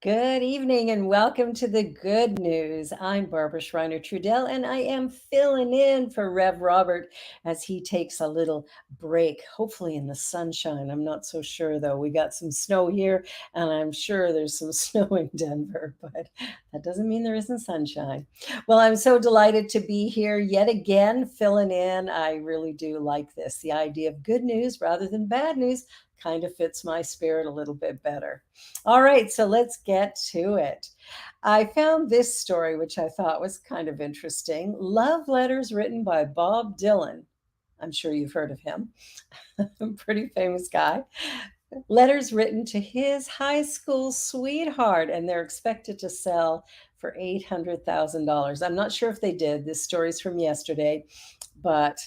Good evening and welcome to the good news. I'm Barbara Schreiner Trudell and I am filling in for Rev Robert as he takes a little break, hopefully in the sunshine. I'm not so sure though. We got some snow here and I'm sure there's some snow in Denver, but that doesn't mean there isn't sunshine. Well, I'm so delighted to be here yet again, filling in. I really do like this. The idea of good news rather than bad news kind of fits my spirit a little bit better. All right, so let's get to it. I found this story, which I thought was kind of interesting. Love letters written by Bob Dylan. I'm sure you've heard of him. Pretty famous guy. Letters written to his high school sweetheart, and they're expected to sell for $800,000. I'm not sure if they did. This story's from yesterday, but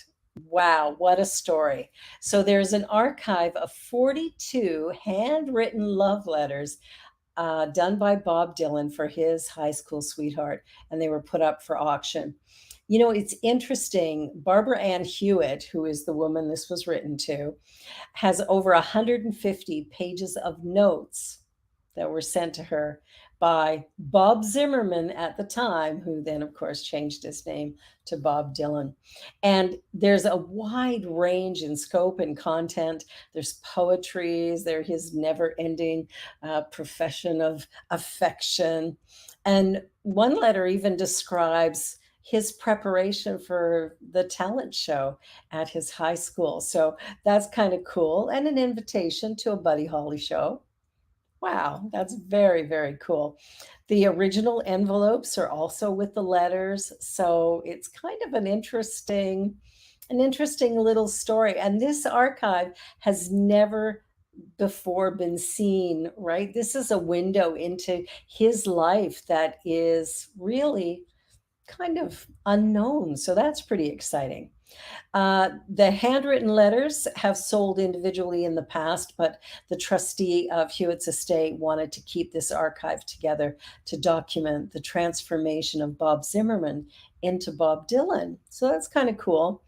wow, what a story. So there's an archive of 42 handwritten love letters done by Bob Dylan for his high school sweetheart, and they were put up for auction. You know, it's interesting. Barbara Ann Hewitt, who is the woman this was written to, has over 150 pages of notes that were sent to her by Bob Zimmerman at the time, who then, of course, changed his name to Bob Dylan. And there's a wide range in scope and content. There's poetries, there's his never ending profession of affection. And one letter even describes his preparation for the talent show at his high school. So that's kind of cool. And an invitation to a Buddy Holly show. Wow, that's very, very cool. The original envelopes are also with the letters, so it's kind of an interesting little story. And this archive has never before been seen, right? This is a window into his life that is really kind of unknown. So that's pretty exciting. The handwritten letters have sold individually in the past, but the trustee of Hewitt's estate wanted to keep this archive together to document the transformation of Bob Zimmerman into Bob Dylan. So that's kind of cool.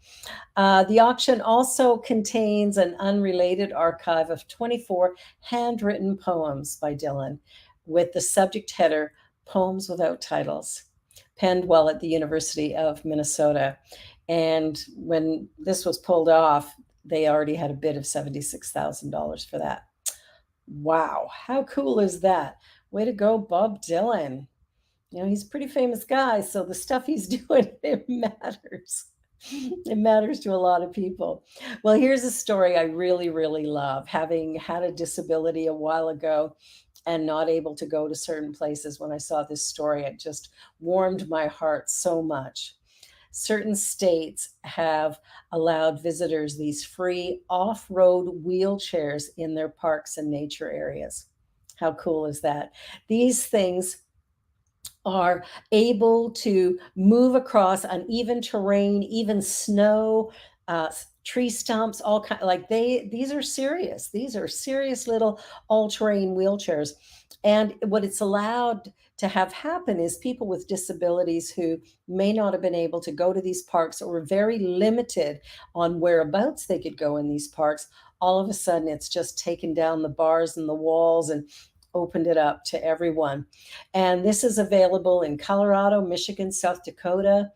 The auction also contains an unrelated archive of 24 handwritten poems by Dylan with the subject header Poems Without Titles, penned while at the University of Minnesota. And when this was pulled off, they already had a bid of $76,000 for that. Wow, how cool is that? Way to go, Bob Dylan. You know, he's a pretty famous guy, so the stuff he's doing, it matters. It matters to a lot of people. Well, here's a story I really, really love. Having had a disability a while ago and not able to go to certain places, when I saw this story, it just warmed my heart so much. Certain states have allowed visitors these free off road wheelchairs in their parks and nature areas. How cool is that? These things are able to move across uneven terrain, even snow, tree stumps, all kind like these are serious. These are serious little all-terrain wheelchairs. And what it's allowed to have happen is people with disabilities who may not have been able to go to these parks or were very limited on whereabouts they could go in these parks. All of a sudden, it's just taken down the bars and the walls and opened it up to everyone. And this is available in Colorado, Michigan, South Dakota.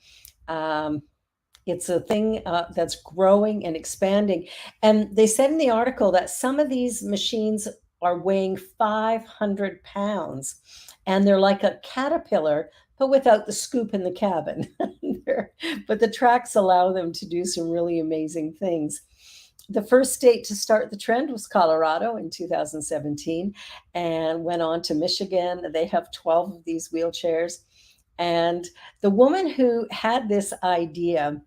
It's a thing that's growing and expanding. And they said in the article that some of these machines are weighing 500 pounds and they're like a caterpillar, but without the scoop in the cabin. But the tracks allow them to do some really amazing things. The first state to start the trend was Colorado in 2017 and went on to Michigan. They have 12 of these wheelchairs. And the woman who had this idea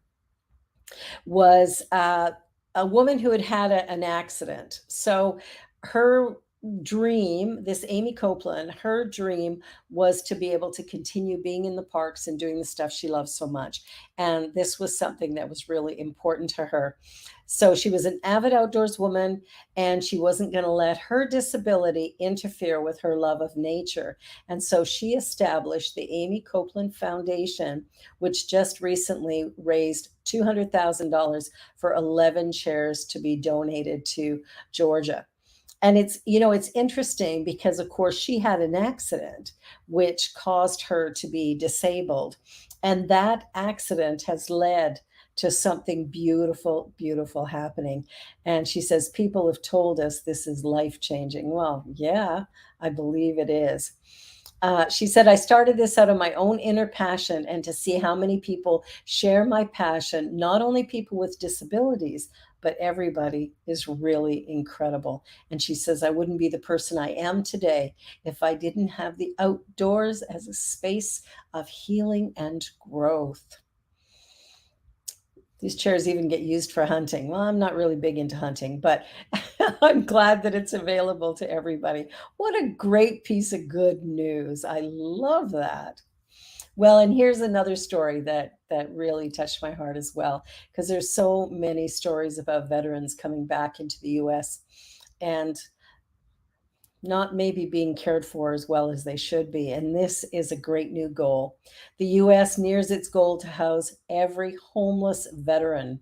was a woman who had had an accident. So her dream, this Amy Copeland, her dream was to be able to continue being in the parks and doing the stuff she loves so much. And this was something that was really important to her. So she was an avid outdoors woman, and she wasn't going to let her disability interfere with her love of nature. And so she established the Amy Copeland Foundation, which just recently raised $200,000 for 11 chairs to be donated to Georgia. And it's interesting because, of course, she had an accident which caused her to be disabled. And that accident has led to something beautiful, beautiful happening. And she says, people have told us this is life changing. Well, yeah, I believe it is. She said, I started this out of my own inner passion and to see how many people share my passion, not only people with disabilities, but everybody is really incredible. And she says, I wouldn't be the person I am today if I didn't have the outdoors as a space of healing and growth. These chairs even get used for hunting. Well, I'm not really big into hunting, but I'm glad that it's available to everybody. What a great piece of good news. I love that. Well, and here's another story that really touched my heart as well, because there's so many stories about veterans coming back into the US and not maybe being cared for as well as they should be. And this is a great new goal. The US nears its goal to house every homeless veteran.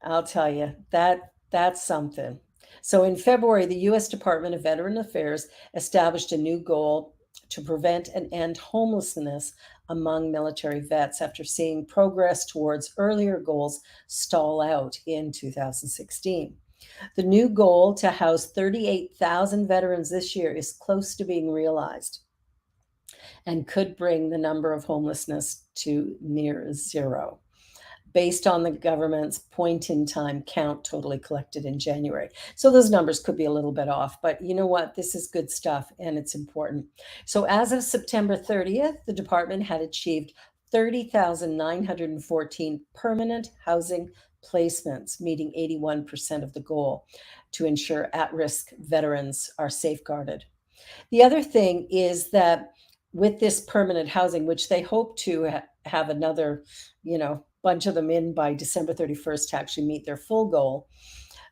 I'll tell you, that's something. So in February, the US Department of Veteran Affairs established a new goal to prevent and end homelessness among military vets after seeing progress towards earlier goals stall out in 2016. The new goal to house 38,000 veterans this year is close to being realized and could bring the number of homelessness to near zero based on the government's point in time count totally collected in January. So those numbers could be a little bit off, but you know what? This is good stuff and it's important. So as of September 30th, the department had achieved 30,914 permanent housing placements, meeting 81% of the goal to ensure at risk veterans are safeguarded. The other thing is that with this permanent housing, which they hope to have another, bunch of them in by December 31st to actually meet their full goal.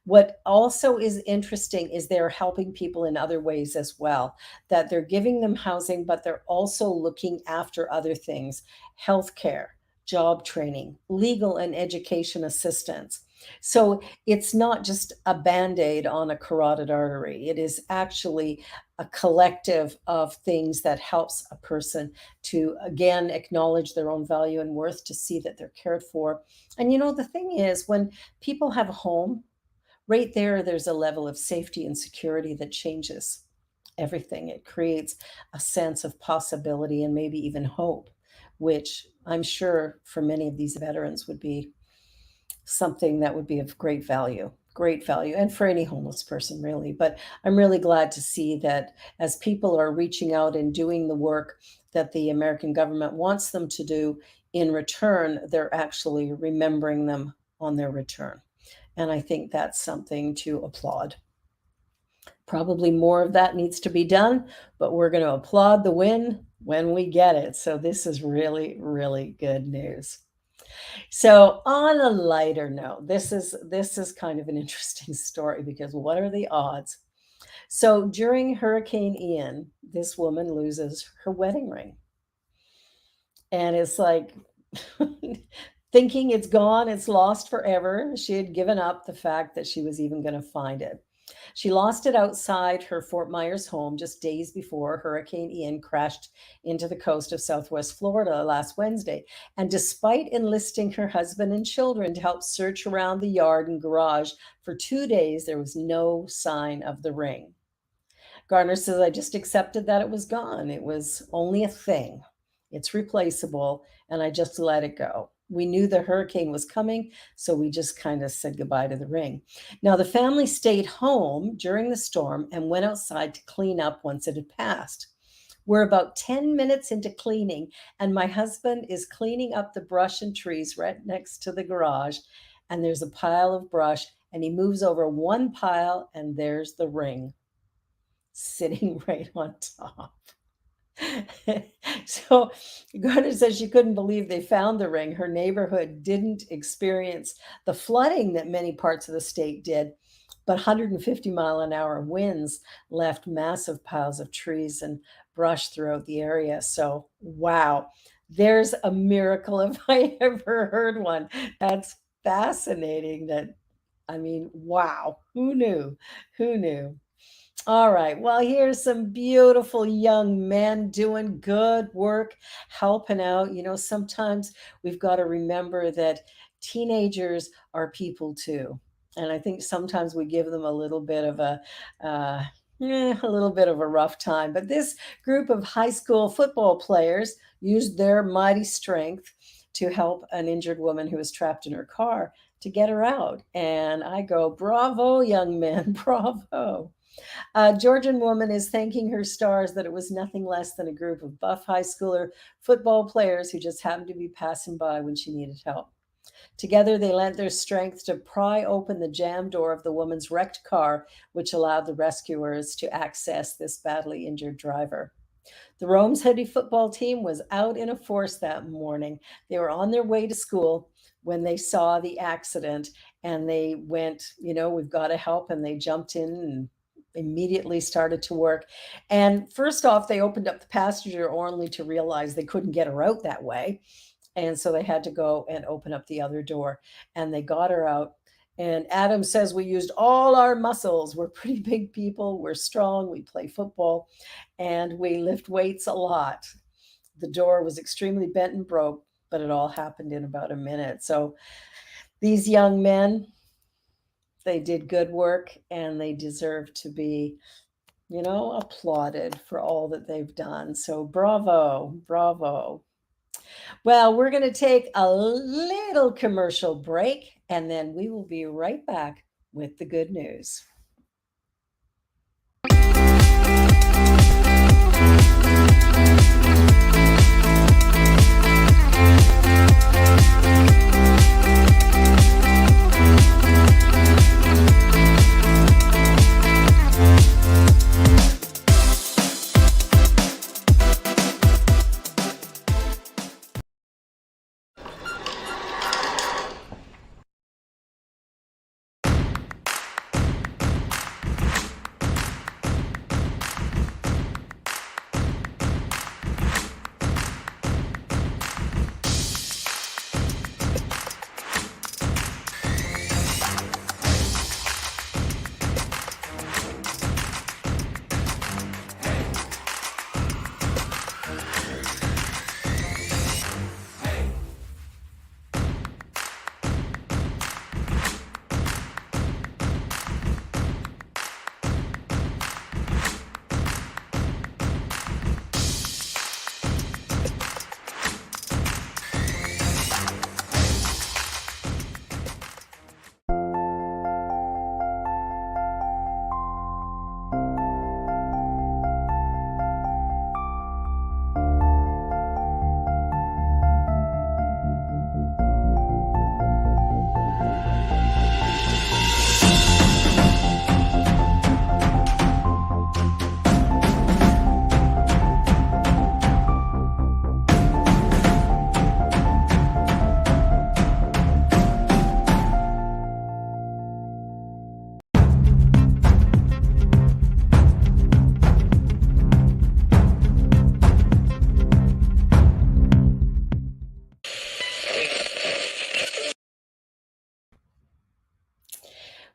What also is interesting is they're helping people in other ways as well, that they're giving them housing, but they're also looking after other things, healthcare, job training, legal and education assistance. So it's not just a band-aid on a carotid artery. It is actually a collective of things that helps a person to, again, acknowledge their own value and worth, to see that they're cared for. And the thing is, when people have a home, right there's a level of safety and security that changes everything. It creates a sense of possibility and maybe even hope, which I'm sure for many of these veterans would be something that would be of great value, and for any homeless person, really. But I'm really glad to see that as people are reaching out and doing the work that the American government wants them to do, in return, they're actually remembering them on their return. And I think that's something to applaud. Probably more of that needs to be done, but we're going to applaud the win when we get it. So this is really, really good news. So on a lighter note, this is kind of an interesting story, because what are the odds? So during Hurricane Ian, this woman loses her wedding ring. And it's like thinking it's gone, it's lost forever. She had given up the fact that she was even going to find it. She lost it outside her Fort Myers home just days before Hurricane Ian crashed into the coast of Southwest Florida last Wednesday. And despite enlisting her husband and children to help search around the yard and garage for 2 days, there was no sign of the ring. Garner says, I just accepted that it was gone. It was only a thing. It's replaceable, and I just let it go. We knew the hurricane was coming, so we just kind of said goodbye to the ring. Now, the family stayed home during the storm and went outside to clean up once it had passed. We're about 10 minutes into cleaning, and my husband is cleaning up the brush and trees right next to the garage, and there's a pile of brush, and he moves over one pile, and there's the ring sitting right on top. So Gardner says she couldn't believe they found the ring. Her neighborhood didn't experience the flooding that many parts of the state did, but 150-mile-an-hour winds left massive piles of trees and brush throughout the area. So, wow, there's a miracle if I ever heard one. That's fascinating that I mean, wow. Who knew? Who knew? All right. Well, here's some beautiful young men doing good work, helping out. Sometimes we've got to remember that teenagers are people too. And I think sometimes we give them a little bit of uh, a little bit of a rough time. But this group of high school football players used their mighty strength to help an injured woman who was trapped in her car to get her out. And I go, bravo, young men, bravo. A Georgian woman is thanking her stars that it was nothing less than a group of buff high schooler football players who just happened to be passing by when she needed help. Together, they lent their strength to pry open the jam door of the woman's wrecked car, which allowed the rescuers to access this badly injured driver. The Rome's heavy football team was out in a force that morning. They were on their way to school when they saw the accident and they went, we've got to help. And they jumped in and immediately started to work. And first off, they opened up the passenger door only to realize they couldn't get her out that way. And so they had to go and open up the other door and they got her out. And Adam says, we used all our muscles. We're pretty big people. We're strong. We play football and we lift weights a lot. The door was extremely bent and broke, but it all happened in about a minute. So these young men, they did good work and they deserve to be, applauded for all that they've done. So bravo, bravo. Well, we're going to take a little commercial break and then we will be right back with the good news.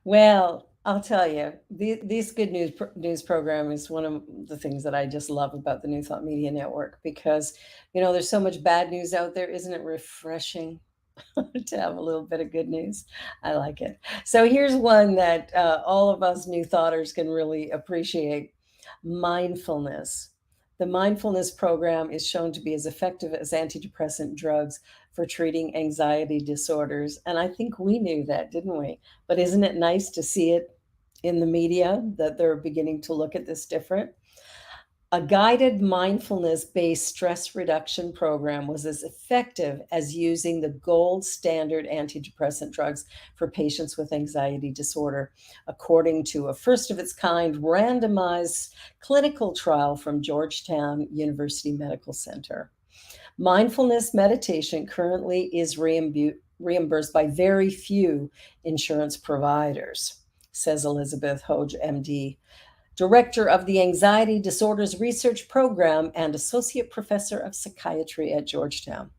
Well, I'll tell you, this good news program is one of the things that I just love about the New Thought Media Network because, there's so much bad news out there. Isn't it refreshing to have a little bit of good news? I like it. So here's one that all of us New Thoughters can really appreciate: mindfulness. The mindfulness program is shown to be as effective as antidepressant drugs for treating anxiety disorders. And I think we knew that, didn't we? But isn't it nice to see it in the media that they're beginning to look at this different? A guided mindfulness based stress reduction program was as effective as using the gold standard antidepressant drugs for patients with anxiety disorder, according to a first of its kind randomized clinical trial from Georgetown University Medical Center. Mindfulness meditation currently is reimbursed by very few insurance providers, says Elizabeth Hoge, MD, director of the Anxiety Disorders Research Program and associate professor of psychiatry at Georgetown.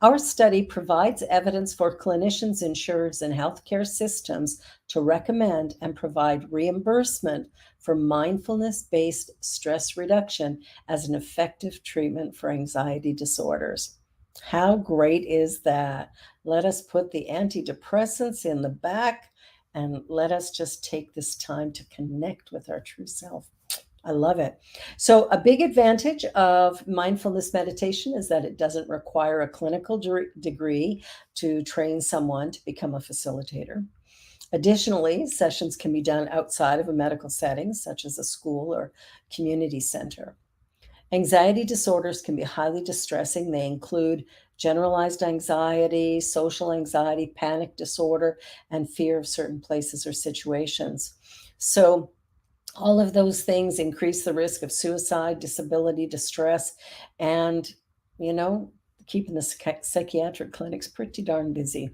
Our study provides evidence for clinicians, insurers, and healthcare systems to recommend and provide reimbursement for mindfulness-based stress reduction as an effective treatment for anxiety disorders. How great is that? Let us put the antidepressants in the back and let us just take this time to connect with our true self. I love it. So, a big advantage of mindfulness meditation is that it doesn't require a clinical degree to train someone to become a facilitator. Additionally, sessions can be done outside of a medical setting, such as a school or community center. Anxiety disorders can be highly distressing. They include generalized anxiety, social anxiety, panic disorder, and fear of certain places or situations. So, all of those things increase the risk of suicide, disability, distress, and, you know, keeping the psychiatric clinics pretty darn busy.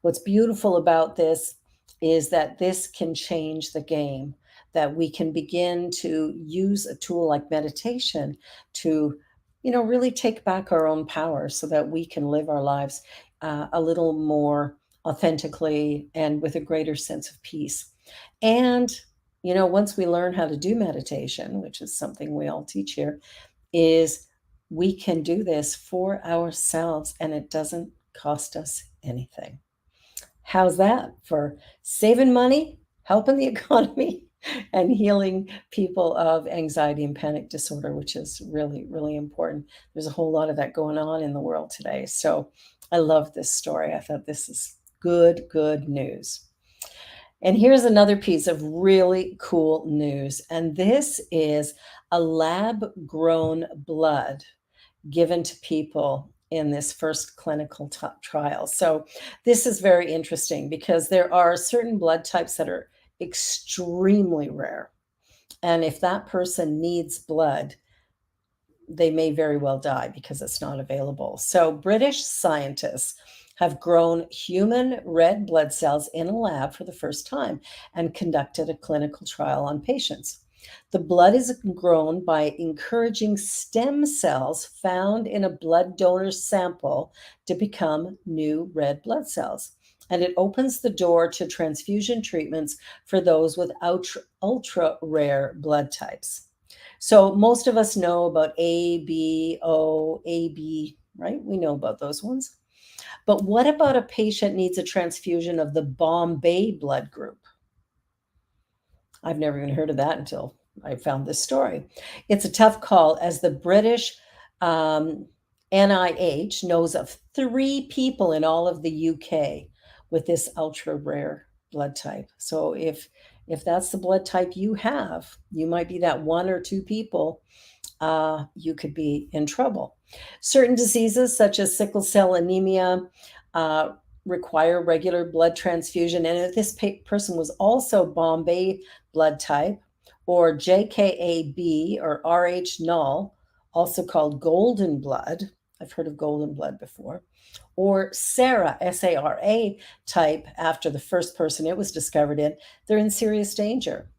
What's beautiful about this is that this can change the game, that we can begin to use a tool like meditation to, really take back our own power so that we can live our lives a little more authentically and with a greater sense of peace. And, once we learn how to do meditation, which is something we all teach here, is we can do this for ourselves and it doesn't cost us anything. How's that for saving money, helping the economy, and healing people of anxiety and panic disorder, which is really, really important. There's a whole lot of that going on in the world today. So I love this story. I thought this is good, good news. And here's another piece of really cool news. And this is a lab grown blood given to people in this first clinical trial. So this is very interesting because there are certain blood types that are extremely rare. And if that person needs blood, they may very well die because it's not available. So British scientists have grown human red blood cells in a lab for the first time and conducted a clinical trial on patients. The blood is grown by encouraging stem cells found in a blood donor sample to become new red blood cells. And it opens the door to transfusion treatments for those with ultra rare blood types. So most of us know about A, B, O, AB, right? We know about those ones. But what about a patient needs a transfusion of the Bombay blood group? I've never even heard of that until I found this story. It's a tough call as the British NIH knows of 3 people in all of the UK with this ultra rare blood type. So if that's the blood type you have, you might be that 1 or 2 people, you could be in trouble. Certain diseases such as sickle cell anemia require regular blood transfusion. And if this person was also Bombay blood type or JKAB or RH null, also called golden blood, I've heard of golden blood before, or SARA, SARA type after the first person it was discovered in, they're in serious danger.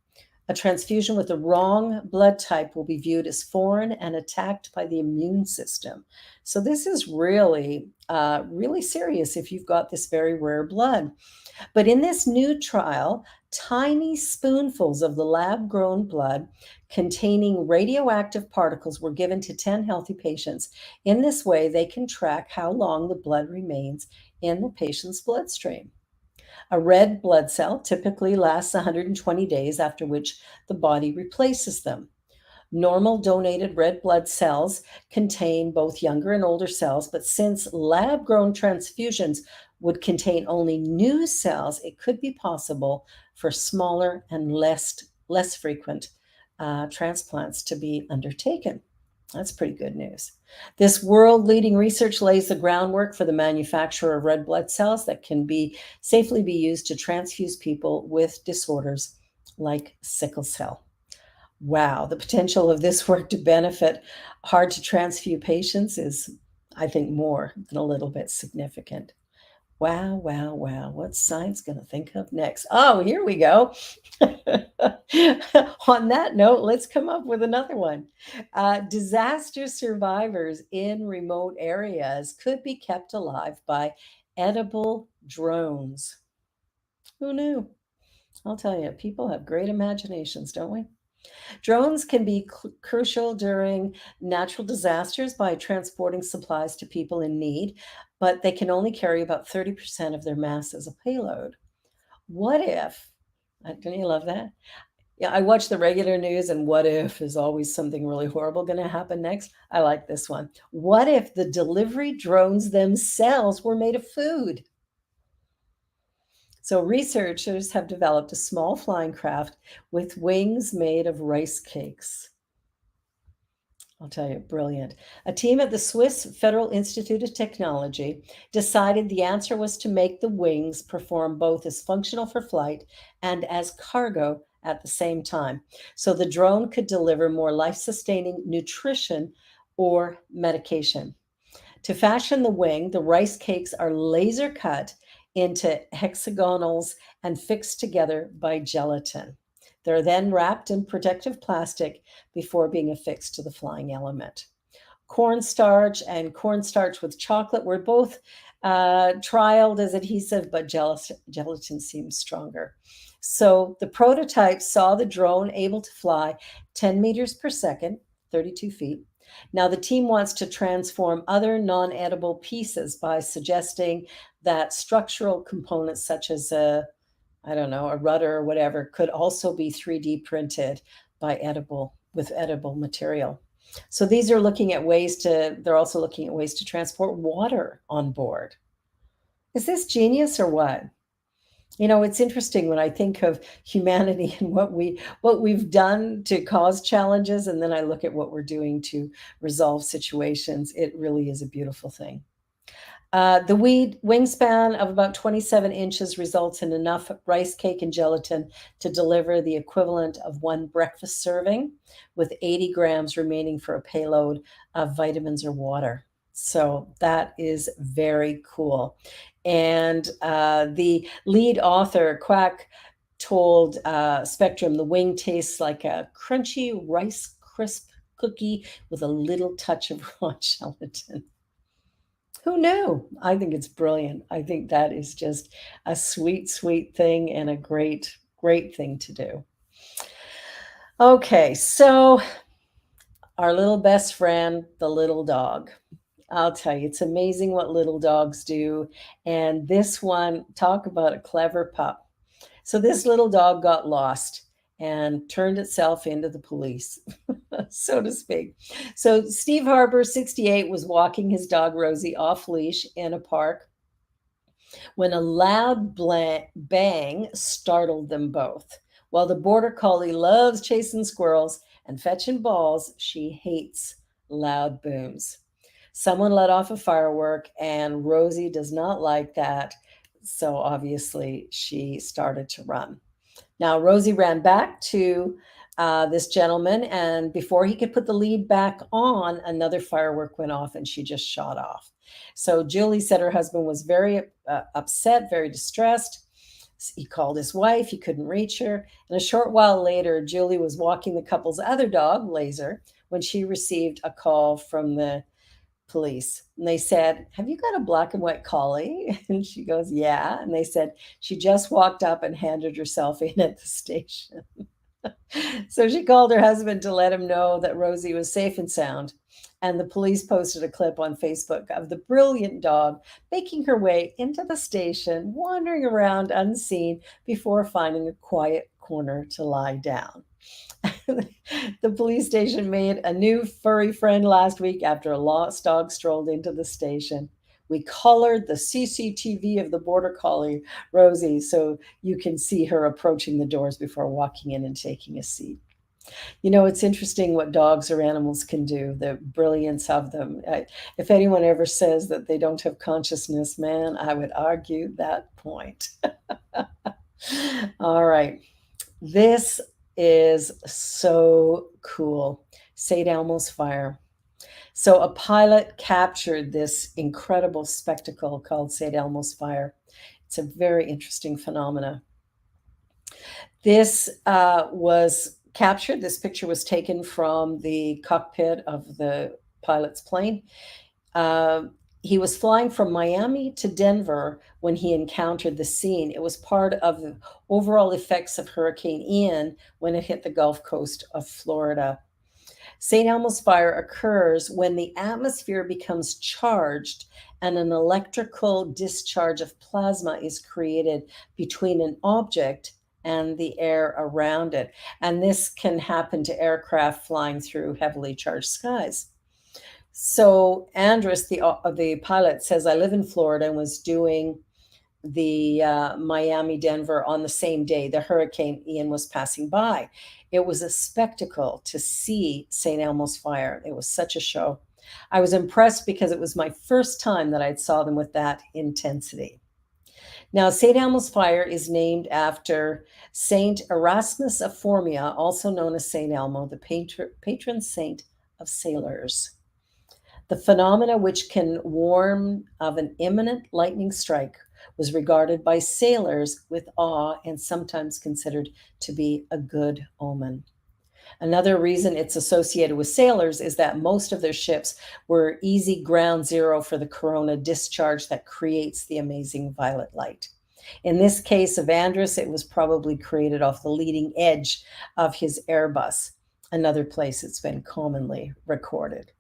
A transfusion with the wrong blood type will be viewed as foreign and attacked by the immune system. So this is really, really serious if you've got this very rare blood. But in this new trial, tiny spoonfuls of the lab-grown blood containing radioactive particles were given to 10 healthy patients. In this way, they can track how long the blood remains in the patient's bloodstream. A red blood cell typically lasts 120 days, after which the body replaces them. Normal donated red blood cells contain both younger and older cells, but since lab-grown transfusions would contain only new cells, it could be possible for smaller and less frequent transplants to be undertaken. That's pretty good news. This world-leading research lays the groundwork for the manufacture of red blood cells that can safely be used to transfuse people with disorders like sickle cell. Wow, the potential of this work to benefit hard to transfuse patients is, I think, more than a little bit significant. Wow, wow, wow. What's science going to think of next? Oh, here we go. On that note, let's come up with another one. Disaster survivors in remote areas could be kept alive by edible drones. Who knew? I'll tell you, people have great imaginations, don't we? Drones can be crucial during natural disasters by transporting supplies to people in need, but they can only carry about 30% of their mass as a payload. What if, don't you love that? Yeah, I watch the regular news, and what if is always something really horrible going to happen next. I like this one. What if the delivery drones themselves were made of food? So, researchers have developed a small flying craft with wings made of rice cakes. I'll tell you, brilliant. A team at the Swiss Federal Institute of Technology decided the answer was to make the wings perform both as functional for flight and as cargo at the same time. So the drone could deliver more life sustaining nutrition or medication. To fashion the wing, the rice cakes are laser cut into hexagonals and fixed together by gelatin. They're then wrapped in protective plastic before being affixed to the flying element. Cornstarch and cornstarch with chocolate were both trialed as adhesive, but gelatin seems stronger. So the prototype saw the drone able to fly 10 meters per second, 32 feet. Now, the team wants to transform other non edible pieces by suggesting that structural components such as I don't know, a rudder or whatever could also be 3D printed by edible material. So these are looking at ways to, they're also looking at ways to transport water on board. Is this genius or what? You know, it's interesting when I think of humanity and what we've done to cause challenges, and then I look at what we're doing to resolve situations. It really is a beautiful thing. The wingspan of about 27 inches results in enough rice cake and gelatin to deliver the equivalent of one breakfast serving, with 80 grams remaining for a payload of vitamins or water. So that is very cool. And the lead author, Quack, told Spectrum the wing tastes like a crunchy rice crisp cookie with a little touch of raw gelatin. Who knew? I think it's brilliant. I think that is just a sweet, sweet thing and a great, great thing to do. Okay, so our little best friend, the little dog. I'll tell you, it's amazing what little dogs do. And this one, talk about a clever pup. So this little dog got lost and turned itself into the police, so to speak. So Steve Harper, 68, was walking his dog Rosie off leash in a park when a loud bang startled them both. While the border collie loves chasing squirrels and fetching balls, she hates loud booms. Someone let off a firework, and Rosie does not like that. So obviously, she started to run. Now, Rosie ran back to this gentleman, and before he could put the lead back on, another firework went off and she just shot off. So Julie said her husband was very upset, very distressed. He called his wife, he couldn't reach her. And a short while later, Julie was walking the couple's other dog, Laser, when she received a call from the police. And they said, "Have you got a black and white collie?" And she goes, "Yeah." And they said, "She just walked up and handed herself in at the station." So she called her husband to let him know that Rosie was safe and sound. And the police posted a clip on Facebook of the brilliant dog making her way into the station, wandering around unseen before finding a quiet corner to lie down. The police station made a new furry friend last week after a lost dog strolled into the station. We colored the CCTV of the border collie, Rosie, so you can see her approaching the doors before walking in and taking a seat. You know, it's interesting what dogs or animals can do, the brilliance of them. If anyone ever says that they don't have consciousness, man, I would argue that point. All right. This is so cool. St. Elmo's fire. So a pilot captured this incredible spectacle called St. Elmo's fire. It's a very interesting phenomena. This was captured. This picture was taken from the cockpit of the pilot's plane. Uh, he was flying from Miami to Denver when he encountered the scene. It was part of the overall effects of Hurricane Ian when it hit the Gulf Coast of Florida. St. Elmo's fire occurs when the atmosphere becomes charged and an electrical discharge of plasma is created between an object and the air around it. And this can happen to aircraft flying through heavily charged skies. So Andrus, the pilot, says, I live in Florida and was doing the Miami, Denver on the same day the Hurricane Ian was passing by. It was a spectacle to see St. Elmo's fire. It was such a show. I was impressed because it was my first time that I'd saw them with that intensity. Now, St. Elmo's fire is named after Saint Erasmus of Formia, also known as St. Elmo, the patron saint of sailors. The phenomena, which can warn of an imminent lightning strike, was regarded by sailors with awe and sometimes considered to be a good omen. Another reason it's associated with sailors is that most of their ships were easy ground zero for the corona discharge that creates the amazing violet light. In this case of Andrus, it was probably created off the leading edge of his Airbus, another place it's been commonly recorded.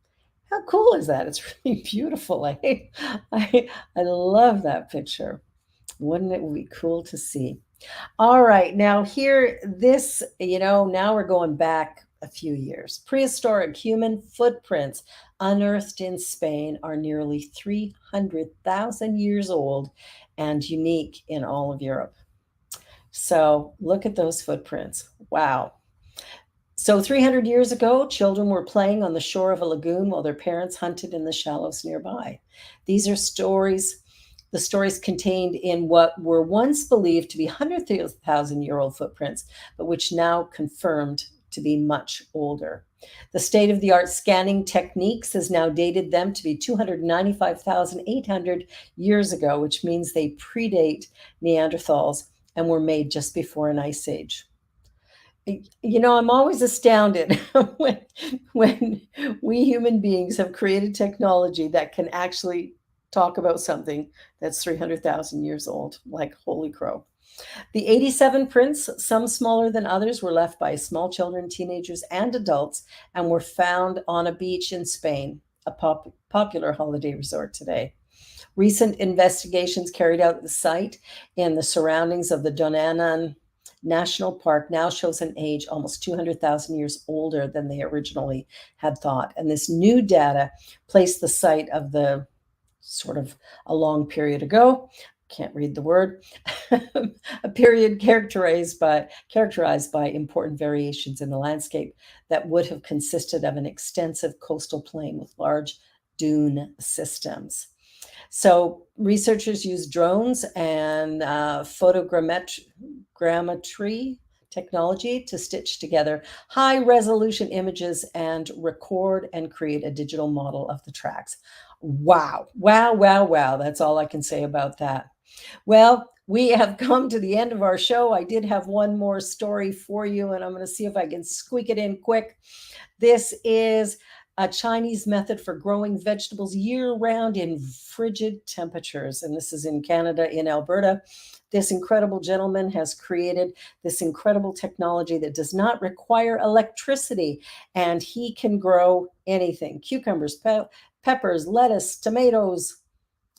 How cool is that? It's really beautiful. I love that picture. Wouldn't it be cool to see? All right, now here, now we're going back a few years. Prehistoric human footprints unearthed in Spain are nearly 300,000 years old and unique in all of Europe. So look at those footprints. Wow. So 300 years ago, children were playing on the shore of a lagoon while their parents hunted in the shallows nearby. These are the stories contained in what were once believed to be 100,000-year-old footprints, but which now confirmed to be much older. The state-of-the-art scanning techniques has now dated them to be 295,800 years ago, which means they predate Neanderthals and were made just before an ice age. I'm always astounded when we human beings have created technology that can actually talk about something that's 300,000 years old, like holy crow. The 87 prints, some smaller than others, were left by small children, teenagers, and adults and were found on a beach in Spain, a popular holiday resort today. Recent investigations carried out at the site in the surroundings of the Donanan National Park now shows an age almost 200,000 years older than they originally had thought. And this new data placed the site of the sort of a long period ago, can't read the word, a period characterized by important variations in the landscape that would have consisted of an extensive coastal plain with large dune systems. So researchers use drones and photogrammetry technology to stitch together high resolution images and record and create a digital model of the tracks. Wow, wow, wow, wow. That's all I can say about that. Well, we have come to the end of our show. I did have one more story for you, and I'm going to see if I can squeak it in quick. This is a Chinese method for growing vegetables year-round in frigid temperatures. And this is in Canada, in Alberta. This incredible gentleman has created this incredible technology that does not require electricity, and he can grow anything: cucumbers, peppers, lettuce, tomatoes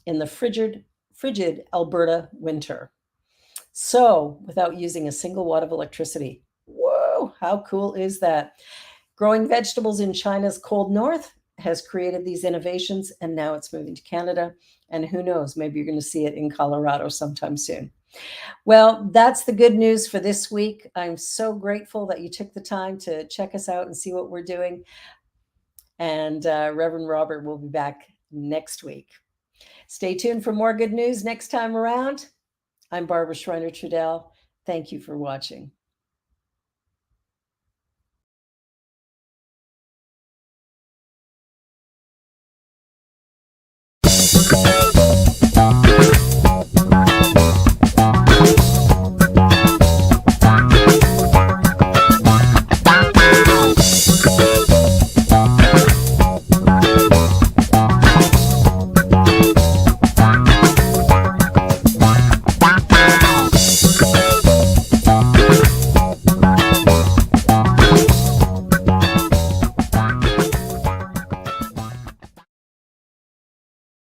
in the frigid Alberta winter. So without using a single watt of electricity. Whoa, how cool is that? Growing vegetables in China's cold north has created these innovations, and now it's moving to Canada. And who knows, maybe you're going to see it in Colorado sometime soon. Well, that's the good news for this week. I'm so grateful that you took the time to check us out and see what we're doing. And Reverend Robert will be back next week. Stay tuned for more good news next time around. I'm Barbara Schreiner-Trudell. Thank you for watching.